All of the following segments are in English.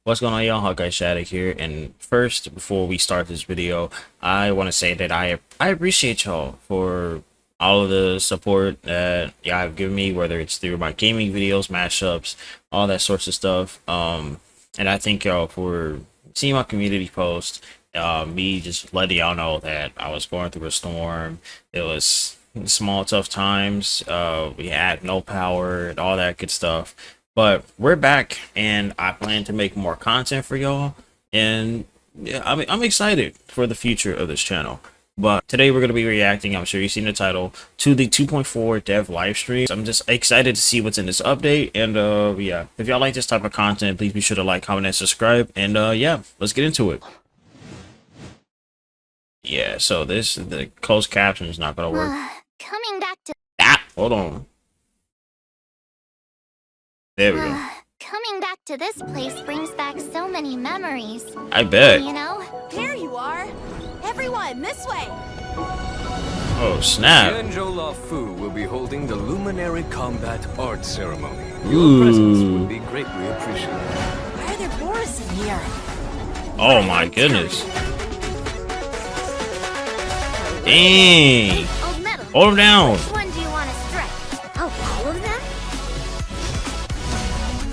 What's going on, y'all? Honkai Shattuck here. And first, before we start this video, I want to say that I appreciate y'all for all of the support that y'all have given me, whether it's through my gaming videos, mashups, all that sorts of stuff. And I thank y'all for seeing my community post. Me just letting y'all know that I was going through a storm. It was small, tough times. We had no power and all that good stuff. But we're back, and I plan to make more content for y'all. And yeah, I'm excited for the future of this channel. But today we're going to be reacting, I'm sure you've seen the title, to the 2.4 dev live stream. I'm just excited to see what's in this update. And yeah, if y'all like this type of content, please be sure to like, comment, and subscribe. And yeah, let's get into it. Yeah, so the closed caption is not going to work. Coming back to Hold on. There we go. Coming back to this place brings back so many memories. I bet. You know? There you are! Everyone, this way! Oh, snap. Angel Fu will be holding the Luminary Combat Art Ceremony. Your presence would be greatly appreciated. Why are there Boris in here? Oh my goodness. Dang. Old metal. Hold him down. Which one do you want to strike? Oh, all of them?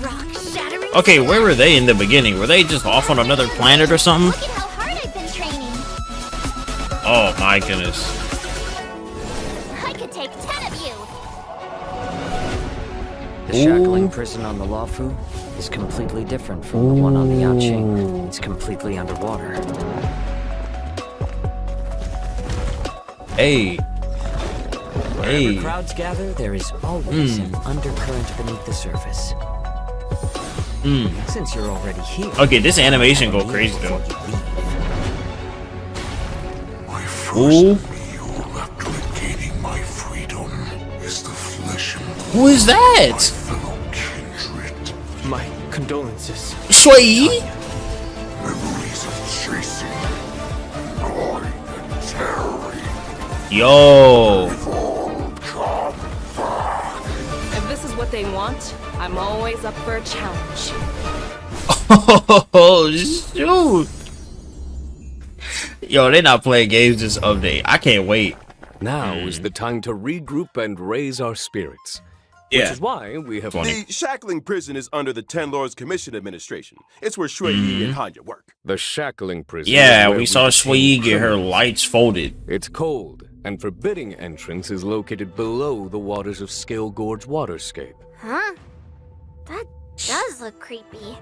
Rock shattering. Okay, where were they in the beginning? Were they just off on another planet or something? Look at how hard I've been training. Oh my goodness. I could take 10 of you. The shackling prison on the Luofu is completely different from the one on the Yaoqing. It's completely underwater. Hey. Wherever crowds gather, there is always an undercurrent beneath the surface. Since you're already here. Okay, this animation go crazy though. My first Ooh. meal after regaining my freedom is the flesh and blood Who is of my that? fellow kindred. My condolences. Shui? Memories of chasing, gnawing, and tearing Yo. have all come back. If this is what they want, I'm always up for a challenge. Oh shoot. Yo, they not playing games this update. I can't wait. Now is the time to regroup and raise our spirits. Yeah. Which is why we have... The shackling prison is under the Ten Lords Commission administration. It's where Shui Yi and Hanya work. The shackling prison. Yeah, is where we saw detain Shui get her criminals. lights folded. It's cold, and forbidding entrance is located below the waters of Scale Gorge waterscape. Huh? That does look creepy.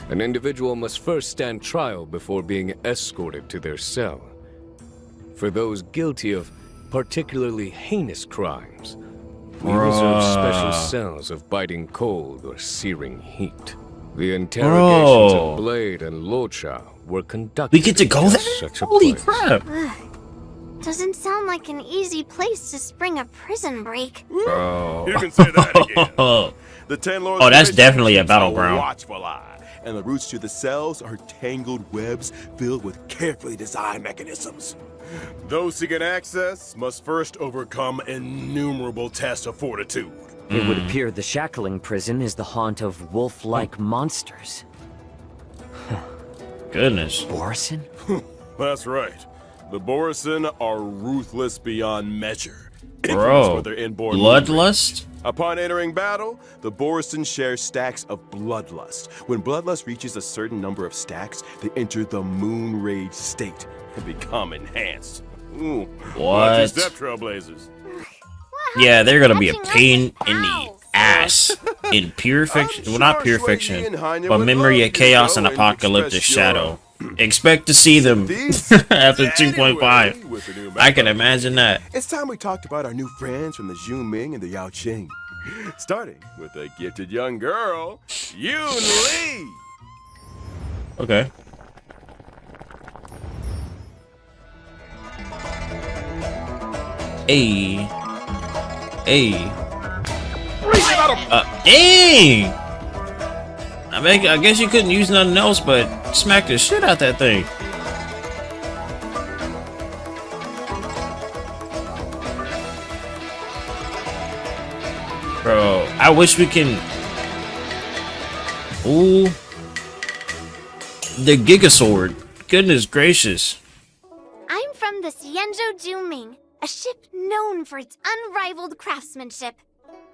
An individual must first stand trial before being escorted to their cell. For those guilty of particularly heinous crimes, we reserve special cells of biting cold or searing heat. The interrogations Bro. of Blade and Locha were conducted. We get to go in there? just such a Holy place. crap. Doesn't sound like an easy place to spring a prison break. Bro. You can say that again. Oh, The Ten Lords that's Commission definitely a keeps battleground. watchful eye, and the routes to the cells are tangled webs filled with carefully designed mechanisms. Those seeking access must first overcome innumerable tests of fortitude. It would appear the shackling prison is the haunt of wolf-like monsters. goodness. Borison? That's right. The Borisin are ruthless beyond measure. Bro. Infamous for their inborn moonrage. Bloodlust? Upon entering battle, the Borisin share stacks of bloodlust. When bloodlust reaches a certain number of stacks, they enter the moon rage state and become enhanced. Ooh. Watch your What? step, Trailblazers. Yeah, they're gonna be a Catching up pain with in the pals. ass in pure fiction. Well, not pure sure fiction, Shui Yi and Hanya but would memory love of to chaos go and and apocalyptic express shadow. Expect to see them These- after 2.5. Anyway, with the new I can map, imagine that. It's time we talked about our new friends from the Zhu Ming and the Yao Qing. Starting with a gifted young girl, Yoon Lee. Okay. Hey. Hey. Dang! I guess you couldn't use nothing else but smack the shit out that thing. Bro, I wish we can... Ooh. The Giga Sword. Goodness gracious. I'm from the Xianzhou Juming, a ship known for its unrivaled craftsmanship.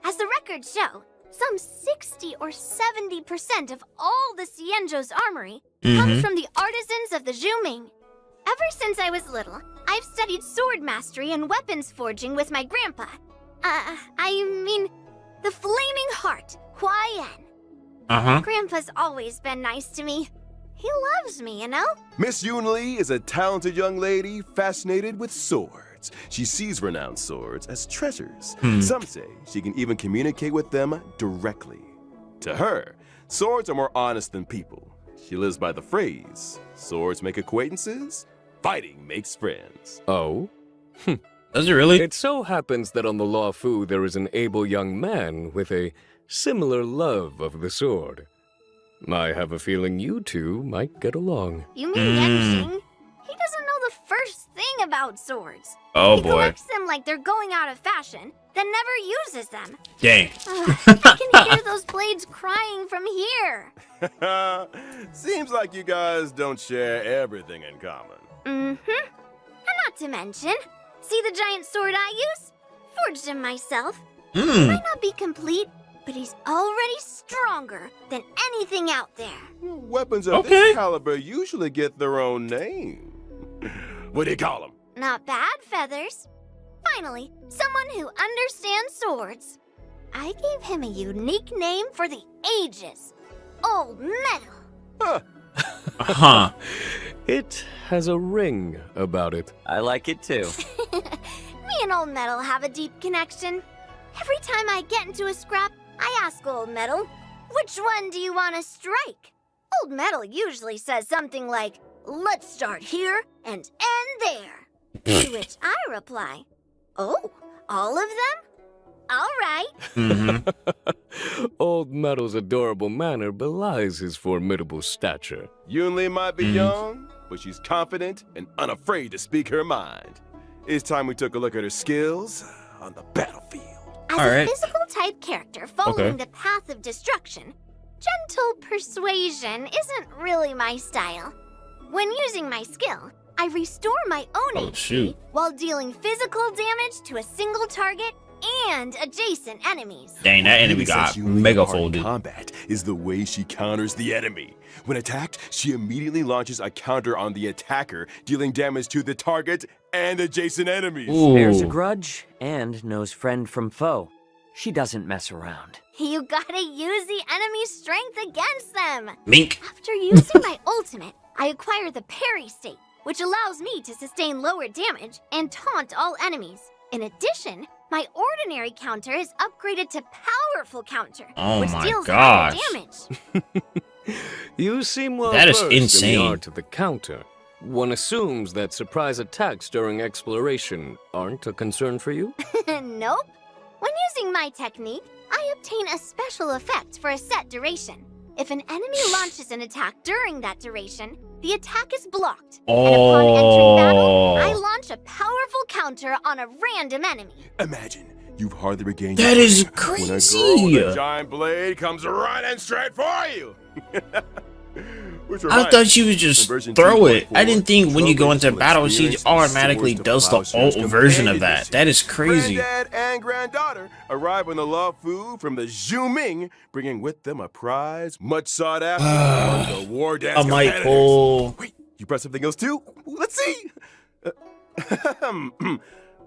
As the records show, some 60 or 70% of all the Xianzhou's armory comes from the artisans of the Juming. Ever since I was little, I've studied sword mastery and weapons forging with my grandpa. I mean, the Flaming Heart, Hua Yan. Grandpa's always been nice to me. He loves me, you know? Miss Yunli is a talented young lady fascinated with swords. She sees renowned swords as treasures. Some say she can even communicate with them directly. To her, swords are more honest than people. She lives by the phrase, swords make acquaintances, fighting makes friends. Oh? Does it really? It so happens that on the Law Fu there is an able young man with a similar love of the sword. I have a feeling you two might get along. You mean Yanjing? He doesn't know the first thing about swords. Oh He boy. collects them like they're going out of fashion, then never uses them. Dang. I can hear those blades crying from here. Seems like you guys don't share everything in common. And not to mention, see the giant sword I use? Forged him myself. He might not be complete, but he's already stronger than anything out there. Weapons of Okay. this caliber usually get their own name. What do you call them? Not bad, Feathers. Finally, someone who understands swords. I gave him a unique name for the ages. Old Metal. It has a ring about it. I like it too. Me and Old Metal have a deep connection. Every time I get into a scrap, I ask Old Metal, which one do you want to strike? Old Metal usually says something like, let's start here and end there. To which I reply, oh, all of them? All right. Old Metal's adorable manner belies his formidable stature. Yunli might be young, but she's confident and unafraid to speak her mind. It's time we took a look at her skills on the battlefield. As All a right. physical type character following the path of destruction, gentle persuasion isn't really my style. When using my skill, I restore my own Oh, HP shoot. while dealing physical damage to a single target and adjacent enemies. Dang, that enemy Really got sets Yunli mega apart in folded. Combat is the way she counters the enemy. When attacked, she immediately launches a counter on the attacker, dealing damage to the target and adjacent enemies. Bears a Ooh. grudge and knows friend from foe. She doesn't mess around. You gotta use the enemy's strength against them. Mink. After using my ultimate, I acquire the parry state, which allows me to sustain lower damage and taunt all enemies. In addition, my ordinary counter is upgraded to powerful counter, Oh which my deals gosh. higher damage. You seem well That is versed in insane. the art of the counter. One assumes that surprise attacks during exploration aren't a concern for you? Nope. When using my technique, I obtain a special effect for a set duration. If an enemy launches an attack during that duration, the attack is blocked. And upon entering battle, I launch a powerful counter on a random enemy. Imagine you've hardly regained That your is breath when a girl crazy. with a giant blade comes running straight for you. Which I reminds thought me, she would in just version throw it. 2.4, I didn't think when you go into Trailblazers will battle, she experience the automatically swords does the Plowshare's alt version of Companion that. Edition. That is crazy. Granddad and granddaughter arrive on the Law Fu from the Zhuming, bringing with them a prize much sought after among the war dance I might competitors. pull. Wait, you brought something else too? Let's see.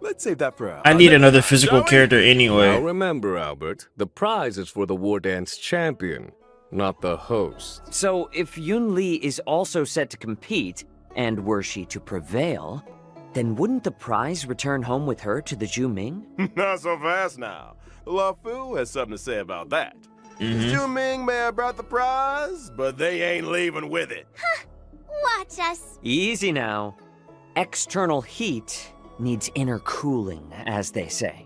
Let's save that for. I need another physical shall we? character Now anyway. remember, Albert, the prize is for the war dance champion, not the host. So if Yun Li is also set to compete, and were she to prevail, then wouldn't the prize return home with her to the Zhu Ming? Not so fast now. The Law Fu has something to say about that. The Zhuming may have brought the prize, but they ain't leaving with it. Watch us. Easy now. External heat needs inner cooling, as they say.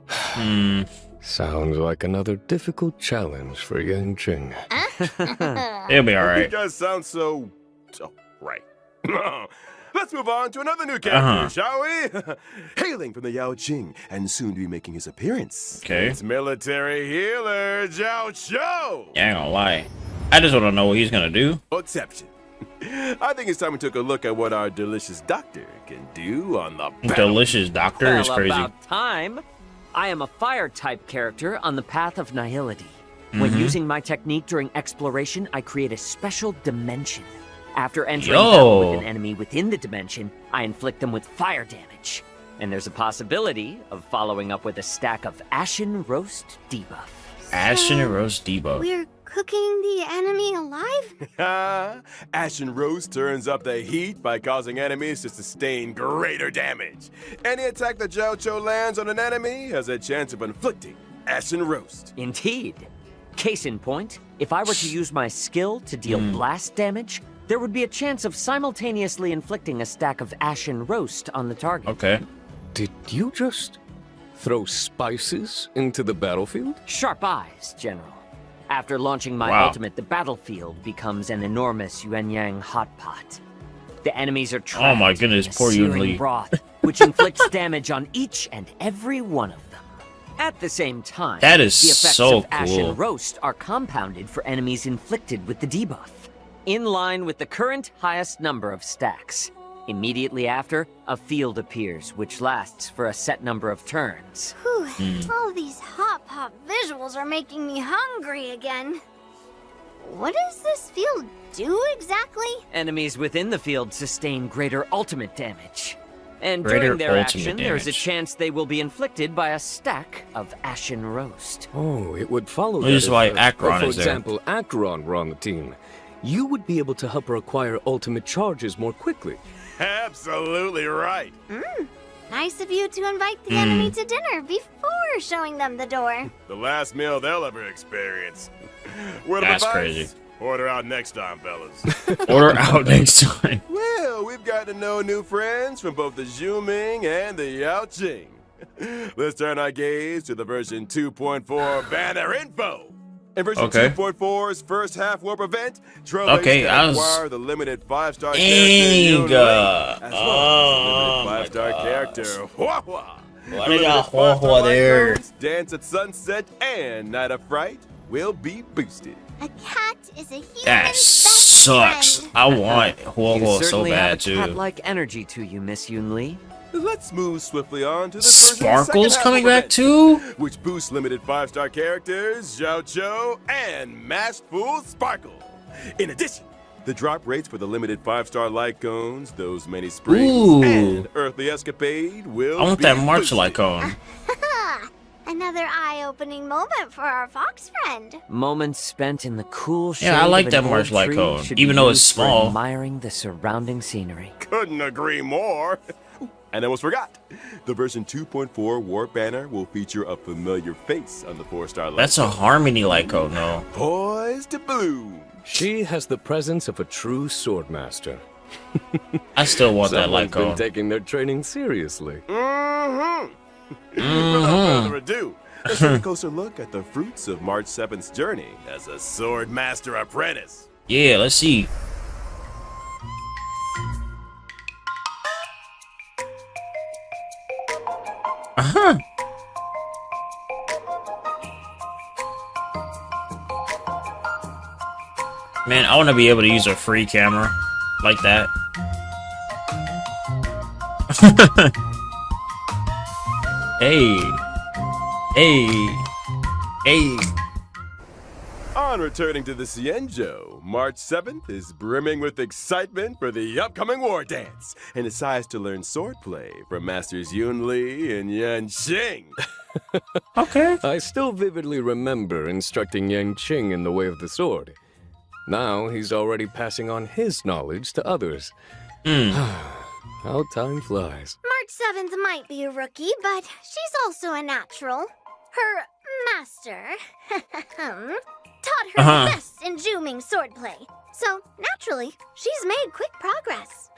Sounds like another difficult challenge for Yang Jing. It'll be You alright. guys sound so right. Let's move on to another new character, shall we? Hailing from the Yao Jing and soon to be making his appearance. Okay. It's military healer Zhao Chou. Yeah, I ain't gonna lie. I just wanna know what he's gonna do. Exception. I think it's time we took a look at what our delicious doctor can do on the battle. Delicious doctor is Well, crazy. about time. I am a fire-type character on the path of nihility. When using my technique during exploration, I create a special dimension. After entering battle with an enemy within the dimension, I inflict them with fire damage. And there's a possibility of following up with a stack of Ashen Roast debuff. Ashen Roast debuff. We're cooking the enemy alive? Ashen Roast turns up the heat by causing enemies to sustain greater damage. Any attack that Zhao Cho lands on an enemy has a chance of inflicting Ashen Roast. Indeed. Case in point, if I were to use my skill to deal blast damage, there would be a chance of simultaneously inflicting a stack of Ashen Roast on the target. Okay. Did you just throw spices into the battlefield? Sharp eyes, General. After launching my Wow. ultimate, the battlefield becomes an enormous yuan-yang hot pot. The enemies are trapped Oh my goodness, in a poor Yun searing Li. broth, which inflicts damage on each and every one of them. At the same time, That is the effects so of Ashen cool. Roast are compounded for enemies inflicted with the debuff, in line with the current highest number of stacks. Immediately after, a field appears, which lasts for a set number of turns. Whew, all these hot pop visuals are making me hungry again. What does this field do exactly? Enemies within the field sustain greater ultimate damage. And Greater during their ultimate action, there's a damage. chance they will be inflicted by a stack of Ashen Roast. Oh, it would follow Well, that this is if, why for Acheron is there. example, Acheron were on the team. You would be able to help her acquire ultimate charges more quickly. Absolutely right. Nice of you to invite the enemy to dinner before showing them the door. The last meal they'll ever experience. Word of That's advice? crazy. Order out next time, fellas. Order out next time. Well, we've got to know new friends from both the Zhuming and the Yao Qing. Let's turn our gaze to the version 2.4 banner info. In version Okay. 2.4's first half warp event, Trailblazers Okay, can I was- acquire the limited 5-star character Dang, Yun Li, as well oh as the my limited 5-star God. character Hua Hua. Why The they got limited Hua 5-star Hua there? icons, Dance at Sunset and Night of Fright will be boosted. A cat is a human That best sucks. friend. I want Hua You Hua so certainly have bad a too. cat-like energy to you, Miss Yun Li. Let's move swiftly on to the version's Sparkle's second coming half back event, too? which boosts limited 5-star characters Zhao Cho and Masked Fool Sparkle. In addition, the drop rates for the limited 5-star Lycones, those many springs, Ooh. and Earthly Escapade will I want be that March boosted. Lycone. Another eye-opening moment for our fox friend. Moments spent in the cool shade Yeah, I like of that an March old tree Lycone, should even be though it's used for small. admiring the surrounding scenery. Couldn't agree more. And almost forgot, the version 2.4 Warp Banner will feature a familiar face on the 4-star Lycone. That's a Harmony Lycone, no. Poised to bloom. She has the presence of a true swordmaster. I still want that Someone's been Lycone. taking their training seriously. Mm-hmm. Without further ado, let's take a closer look at the fruits of March 7th's journey as a sword master apprentice. Yeah, let's see. Uh-huh. Man, I want to be able to use a free camera like that. Hey. Hey. Hey. On returning to the Xianzhou, March 7th is brimming with excitement for the upcoming war dance and decides to learn swordplay from Masters Yun Li and Yan Qing. Okay. I still vividly remember instructing Yang Qing in the way of the sword. Now he's already passing on his knowledge to others. How time flies. March 7th might be a rookie, but she's also a natural. Her master taught her the best in Juming swordplay. So, naturally, she's made quick progress.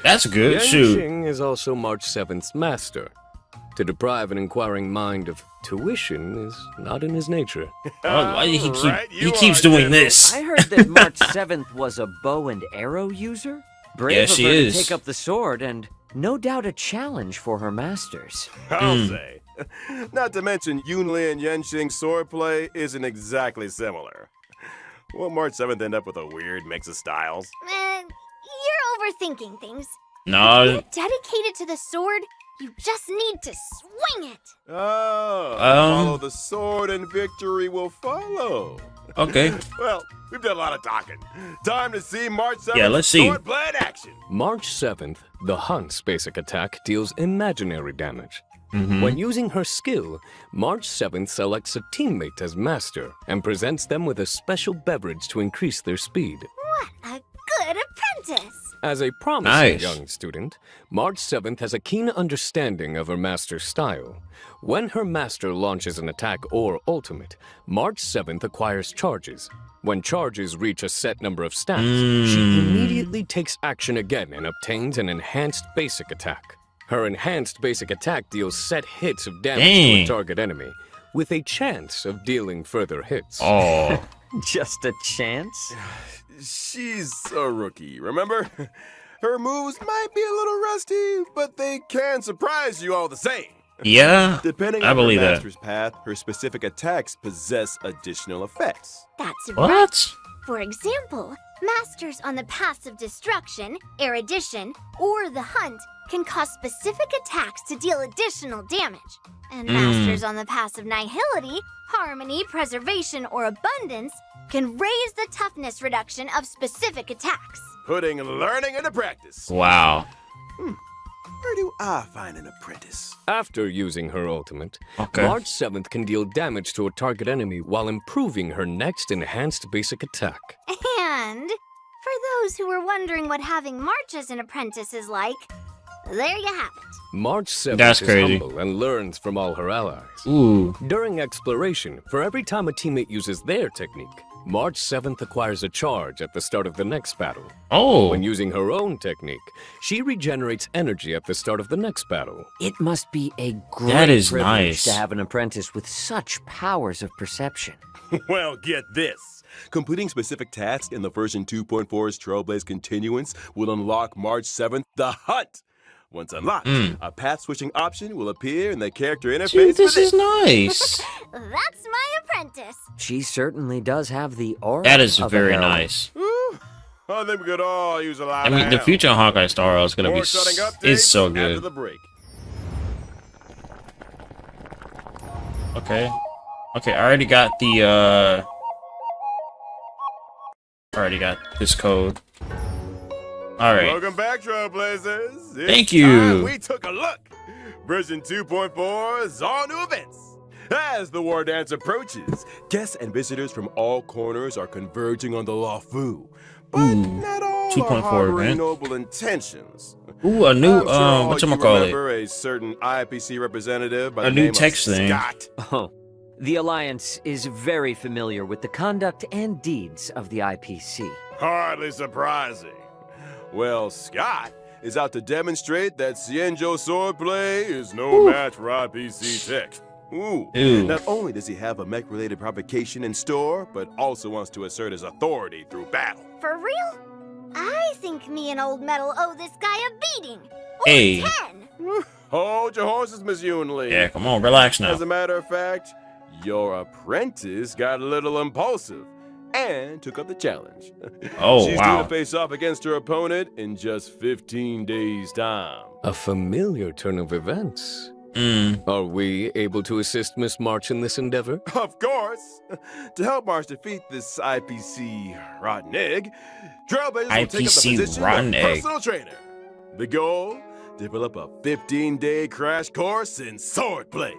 That's good. Yang Shoot. Qing is also March 7th's master. To deprive an inquiring mind of tuition is not in his nature. Oh, why did Right, he you keeps are, doing General. this. I heard that March 7th was a bow and arrow user. Brave Yeah, of she her is. to take up the sword, and no doubt a challenge for her masters. I'll say. Not to mention, Yun Li and Yan Qing's swordplay isn't exactly similar. Will March 7th end up with a weird mix of styles? You're overthinking things. To No. get dedicated to the sword, you just need to swing it. Oh, follow the sword and victory will follow. Okay. Well, we've done a lot of talking. Time to see March 7th Yeah, let's see. sword-blade action. March 7th, the Hunt's basic attack deals imaginary damage. Mm-hmm. When using her skill, March 7th selects a teammate as master and presents them with a special beverage to increase their speed. What a good apprentice. As a promising Nice. young student, March 7th has a keen understanding of her master's style. When her master launches an attack or ultimate, March 7th acquires charges. When charges reach a set number of stacks, she immediately takes action again and obtains an enhanced basic attack. Her enhanced basic attack deals set hits of damage to Dang. a target enemy, with a chance of dealing further hits. Oh. Just a chance? She's a rookie, remember? Her moves might be a little rusty, but they can surprise you all the same. Yeah. Depending I on her believe that. master's path, her specific attacks possess additional effects. That's right. What? For example, masters on the paths of destruction, erudition, or the hunt can cause specific attacks to deal additional damage. And masters on the paths of nihility, harmony, preservation, or abundance can raise the toughness reduction of specific attacks. Putting learning into practice. Wow. Where do I find an apprentice? After using her ultimate, Okay. March 7th can deal damage to a target enemy while improving her next enhanced basic attack. And for those who were wondering what having March as an apprentice is like, there you have it. March 7th That's is crazy. humble and learns from all her allies. Ooh. During exploration, for every time a teammate uses their technique, March 7th acquires a charge at the start of the next battle. Oh. When using her own technique, she regenerates energy at the start of the next battle. It must be a great That is privilege nice. to have an apprentice with such powers of perception. Well, get this. Completing specific tasks in the version 2.4's Trailblaze Continuance will unlock March 7th the Hunt. Once unlocked, a path switching option will appear in the character interface. Dude, this within. is nice. That's my apprentice. She certainly does have the aura. That is of a very herald. nice. Woo. I think we could all use a lot I mean, of the help. future Honkai Star Rail is gonna be More exciting updates is so after good. the break. Okay. Okay, I already got the I already got this code. Alright. Welcome back, Trailblazers. It's Thank you. time we took a look. Version 2.4 is all new events. As the war dance approaches, guests and visitors from all corners are converging on the Lawfu. But not all 2.4 are harboring event. noble intentions. Ooh, a new I'm sure all you whatchamacallit? remember a certain IPC representative by A the new name text of thing. Scott. Oh, the Alliance is very familiar with the conduct and deeds of the IPC. Hardly surprising. Well, Scott is out to demonstrate that Cienjo swordplay is no match for IPC tech. Ooh. Ew. Not only does he have a mech-related provocation in store, but also wants to assert his authority through battle. For real? I think me and Old Metal owe this guy a beating. Or Hey. 10. Hold your horses, Miss Yunli. Yeah, come on, relax now. As a matter of fact, your apprentice got a little impulsive and took up the challenge. Oh, She's wow. due to face off against her opponent in just 15 days' time. A familiar turn of events. Mm. Are we able to assist Miss March in this endeavor? Of course! To help March defeat this IPC rotten egg, Trailblazers will take up the IPC position rotten of egg. personal trainer. The goal? Develop a 15-day crash course in swordplay.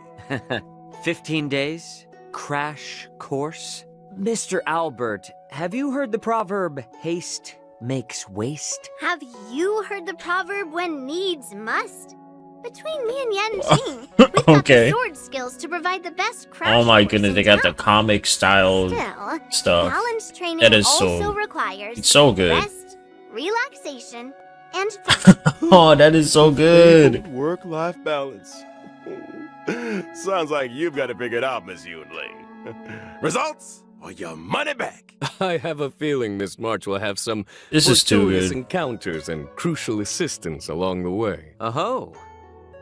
15 days? Crash course? Mr. Albert, have you heard the proverb, haste makes waste? Have you heard the proverb when needs must? Between me and Yan Ting, we've got Okay. the sword skills to provide the best crash Oh my course goodness, in they got the town. comic style Still, stuff. balance training That is also so- requires It's so good. rest, relaxation, and fun. Oh, that is so good. Work-life balance. Sounds like you've got it figured out, Miss Yunli. Results or your money back. I have a feeling Miss March will have some This is too fortuitous good. encounters and crucial assistance along the way. Oh,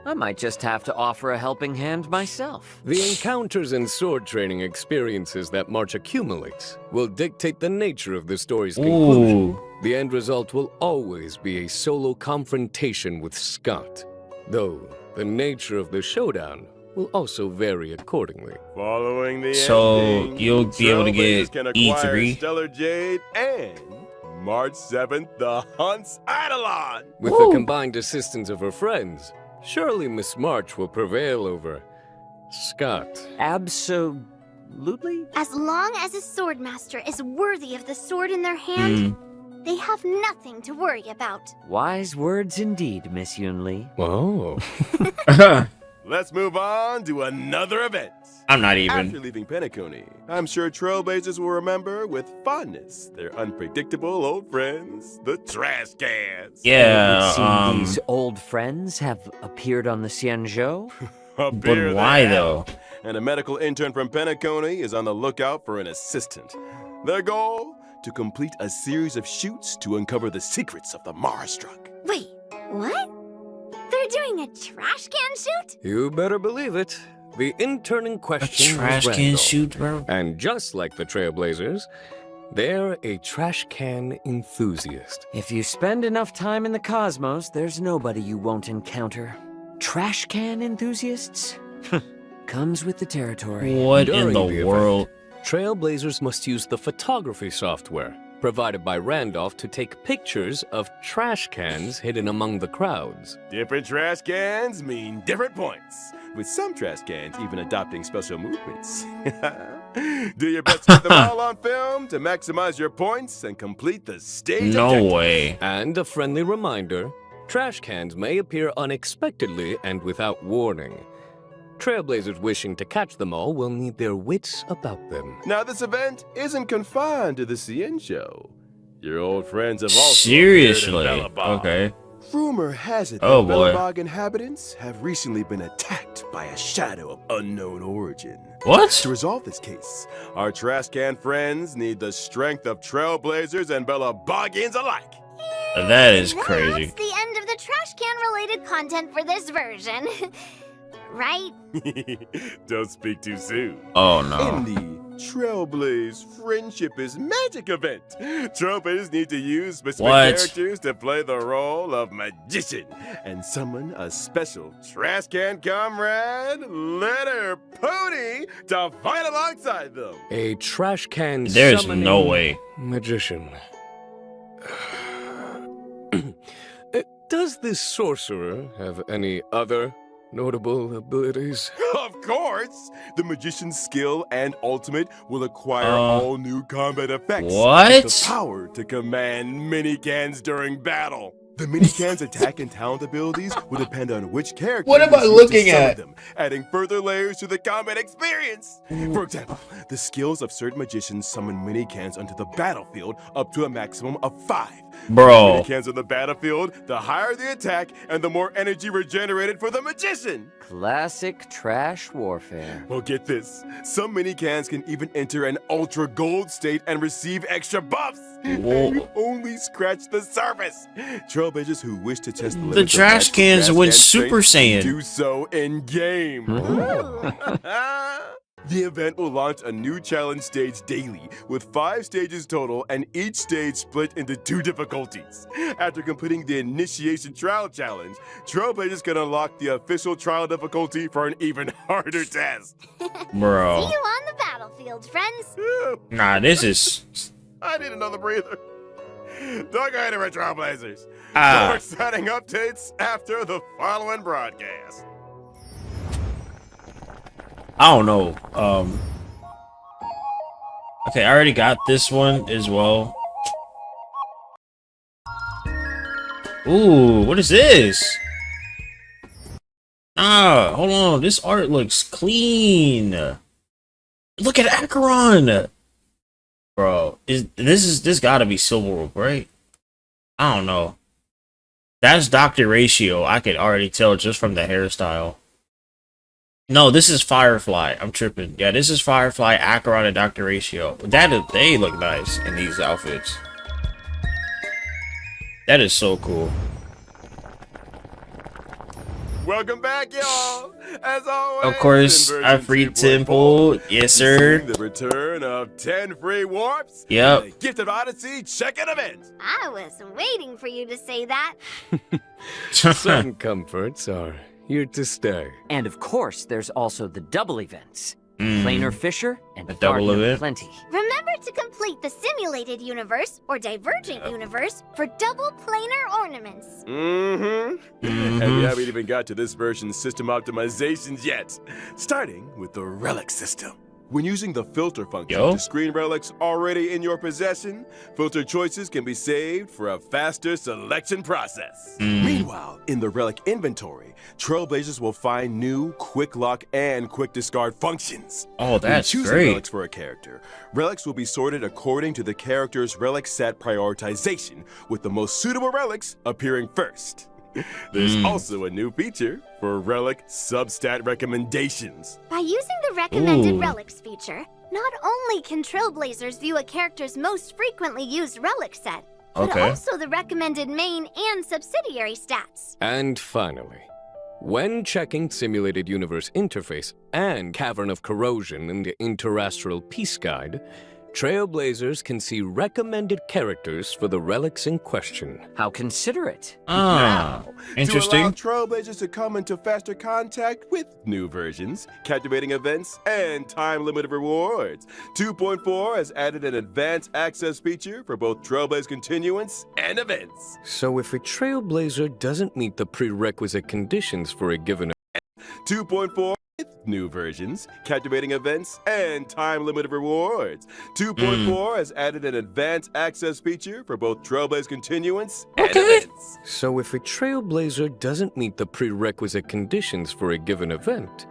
I might just have to offer a helping hand myself. The encounters and sword training experiences that March accumulates will dictate the nature of the story's conclusion. Ooh. The end result will always be a solo confrontation with Scott, though the nature of the showdown will also vary accordingly. Following the So, ending, you'll be able to Trailblazers get can acquire E3. Stellar Jade and March 7th, the Hunt's Eidolon. With the combined assistance of her friends, surely Miss March will prevail over Scott. Absolutely? As long as a swordmaster is worthy of the sword in their hand, they have nothing to worry about. Wise words indeed, Miss Yunli. Oh. Let's move on to another event. I'm not After even. leaving Penacony, I'm sure Trailblazers will remember with fondness their unpredictable old friends, the trash cans. Yeah, These old friends have appeared on the Xianzhou? Up but here they why have. though? And a medical intern from Penacony is on the lookout for an assistant. Their goal? To complete a series of shoots to uncover the secrets of the Marastruck. Wait, what? They're doing a trash can shoot? You better believe it. The intern in A question trash was can Randall. shoot, bro? And just like the Trailblazers, they're a trash can enthusiast. If you spend enough time in the cosmos, there's nobody you won't encounter. Trash can enthusiasts? Comes with the territory. What in During the event, world? Trailblazers must use the photography software provided by Randolph to take pictures of trash cans hidden among the crowds. Different trash cans mean different points, with some trash cans even adopting special movements. Do your best to get them all on film to maximize your points and complete the stage No objective. way. And a friendly reminder, trash cans may appear unexpectedly and without warning. Trailblazers wishing to catch them all will need their wits about them. Now, this event isn't confined to the CN show. Your old friends have also Seriously? appeared in Bellabog. Okay. Rumor has it that Oh, boy. Bellabog inhabitants have recently been attacked by a shadow of unknown origin. What? To resolve this case, our trash can friends need the strength of Trailblazers and Bellabogians alike. That is crazy. That's the end of the trash can related content for this version. Right? Don't speak too soon. Oh no. In the Trailblaze Friendship is Magic event, Trailblazers need to use specific What? characters to play the role of magician and summon a special trash can comrade, Letter Pony, to fight alongside them. A trash can There's summoning no way. magician. Does this sorcerer have any other notable abilities? Of course, the magician's skill and ultimate will acquire all new combat effects. What? With the power to command mini-cans during battle. The mini-cans' attack and talent abilities will depend on which character What am I you choose to looking summon at? them, adding further layers to the combat experience. For example, the skills of certain magicians summon mini-cans onto the battlefield up to a maximum of 5. Bro. Mini-cans on the battlefield, the higher the attack and the more energy regenerated for the magician. Classic trash warfare. Well, get this. Some mini-cans can even enter an ultra gold state and receive extra buffs. Whoa. You only scratch the surface. Trailblazers who wish to test the The limits of trash magical cans trash went can Super strength, Saiyan. do so in game. Ooh. The event will launch a new challenge stage daily, with 5 stages total and each stage split into 2 difficulties. After completing the Initiation Trial Challenge, Trailblazers can unlock the official trial difficulty for an even harder test. See Bro. you on the battlefield, friends. Nah, this is. I need another breather. Don't go anywhere, Trailblazers. Ah. More exciting updates after the following broadcast. I don't know. Okay, I already got this one as well. Ooh, what is this? Ah, hold on. This art looks clean. Look at Acheron. Bro, this gotta be Silverwolf, right? I don't know. That's Dr. Ratio. I could already tell just from the hairstyle. No, this is Firefly. I'm tripping. Yeah, this is Firefly, Acheron, and Dr. Ratio. They look nice in these outfits. That is so cool. Welcome back, y'all. As always, Of course, in our version free 2.4, temple. Yes, sir. the return of 10 free warps. Yep. And a Gift of Odyssey check-in event. I was waiting for you to say that. Some comforts are here to stay. And of course, there's also the double events. Mm. Planar Fisher and A double Garden of event? Plenty. Remember to complete the simulated universe or divergent universe for double planar ornaments. Mm-hmm. And we haven't even got to this version's system optimizations yet. Starting with the relic system. When using the filter function to screen relics already in your possession, filter choices can be saved for a faster selection process. Meanwhile, in the relic inventory, Trailblazers will find new quick lock and quick discard functions. Oh, that's when choosing great. relics for a character, relics will be sorted according to the character's relic set prioritization, with the most suitable relics appearing first. There's also a new feature for relic substat recommendations. By using the recommended Ooh. relics feature, not only can Trailblazers view a character's most frequently used relic set, but Okay. also the recommended main and subsidiary stats. And finally, when checking Simulated Universe Interface and Cavern of Corrosion in the Interastral Peace Guide, Trailblazers can see recommended characters for the relics in question. How considerate. Ah, interesting. To allow Trailblazers to come into faster contact with new versions, captivating events, and time-limited rewards, 2.4 has added an advanced access feature for both Trailblaze continuance and events. So if a Trailblazer doesn't meet the prerequisite conditions for a given 2.4 with new versions, captivating events, and time-limited rewards. 2.4 has added an advanced access feature for both Trailblaze continuance and events. So if a Trailblazer doesn't meet the prerequisite conditions for a given event,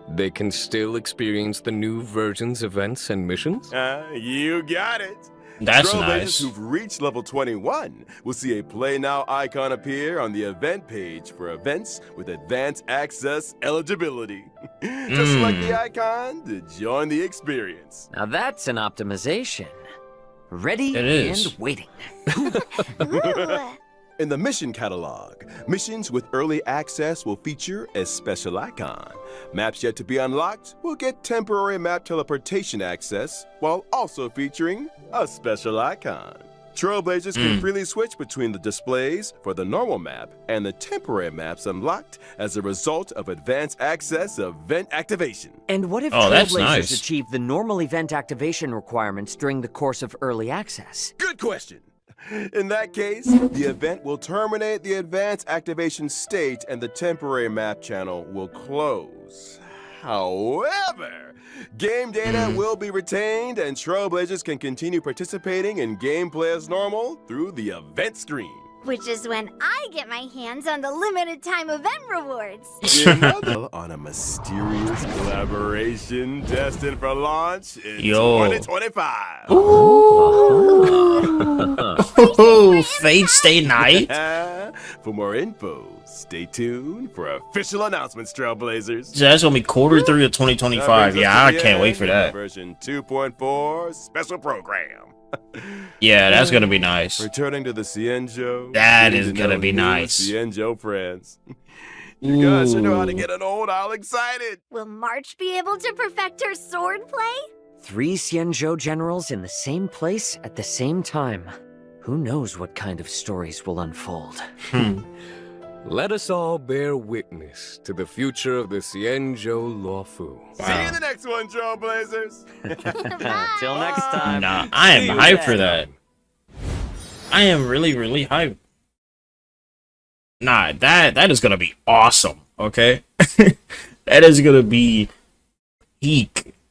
they can still experience the new version's events and missions? You got it. That's Trailblazers nice. who've reached level 21 will see a Play Now icon appear on the event page for events with advanced access eligibility. Just select the icon to join the experience. Now that's an optimization. Ready It is. and waiting. Ooh. In the mission catalog, missions with early access will feature a special icon. Maps yet to be unlocked will get temporary map teleportation access, while also featuring a special icon. Trailblazers can freely switch between the displays for the normal map and the temporary maps unlocked as a result of advanced access event activation. And what if Oh, that's Trailblazers nice. achieve the normal event activation requirements during the course of early access? Good question. In that case, the event will terminate the advanced activation state and the temporary map channel will close. However, game data will be retained and Trailblazers can continue participating in gameplay as normal through the event screen. Which is when I get my hands on the limited time event rewards. On a mysterious collaboration destined for launch in Yo. 2025. Oh, Fate Stay Night. For more info, stay tuned for official announcements, Trailblazers. So that's gonna be quarter 3 of That 2025. brings us Yeah, I to the can't wait end for of that. Version 2.4 special program. Yeah, that's gonna be nice. Returning to the Cienjo. That getting is to gonna know be new nice. Cienjo friends. You guys should know how to Ooh. get an old all excited. Will March be able to perfect her sword play? 3 Xianzhou generals in the same place at the same time. Who knows what kind of stories will unfold? Let us all bear witness to the future of the Xianzhou Luofu. See you in the next one, Trailblazers. Till next time. Nah, I am See you hyped for then. that. I am really, really hyped. Nah, that is gonna be awesome. Okay, that is gonna be peak.